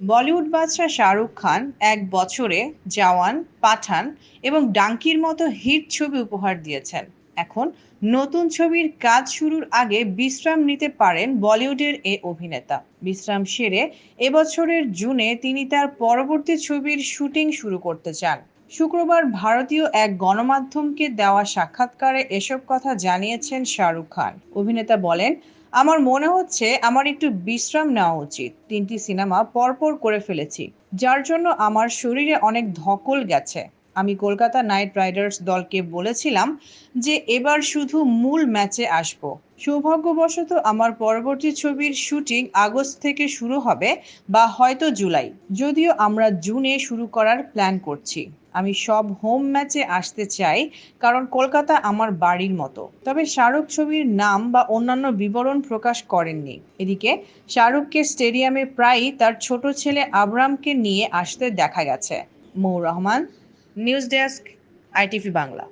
বলিউড বাদশা শাহরুখ খান এক বছরে জওয়ান, পাঠান এবং ডাঙ্কির মতো হিট ছবি উপহার দিয়েছেন। এখন নতুন ছবির কাজ শুরুর আগে বিশ্রাম নিতে পারেন বলিউডের এ অভিনেতা। বিশ্রাম সেরে এবছরের জুনে তিনি তার পরবর্তী ছবির শুটিং শুরু করতে চান। শুক্রবার ভারতীয় এক গণমাধ্যমকে দেওয়া সাক্ষাৎকারে এসব কথা জানিয়েছেন শাহরুখ খান। অভিনেতা বলেন, আমার মনে হচ্ছে আমার একটু বিশ্রাম নেওয়া উচিত। ৩টি সিনেমা পরপর করে ফেলেছি, যার জন্য আমার শরীরে অনেক ধকল গেছে। আমি কলকাতা নাইট রাইডার্স দলকে বলেছিলাম যে এবার শুধু মূল ম্যাচে আসব। সৌভাগ্যবশত আমার পরবর্তী ছবির শুটিং আগস্ট থেকে শুরু হবে, বা হয়তো জুলাই, যদিও আমরা জুনে শুরু করার প্ল্যান করছি। আমি সব হোম ম্যাচে আসতে চাই, কারণ কলকাতা আমার বাড়ির মতো। তবে শাহরুখ ছবির নাম বা অন্যান্য বিবরণ প্রকাশ করেননি। এদিকে শাহরুখকে স্টেডিয়ামে প্রায়ই তার ছোট ছেলে আবরামকে নিয়ে আসতে দেখা গেছে। Mou Rahman, news desk, ITV Bangla.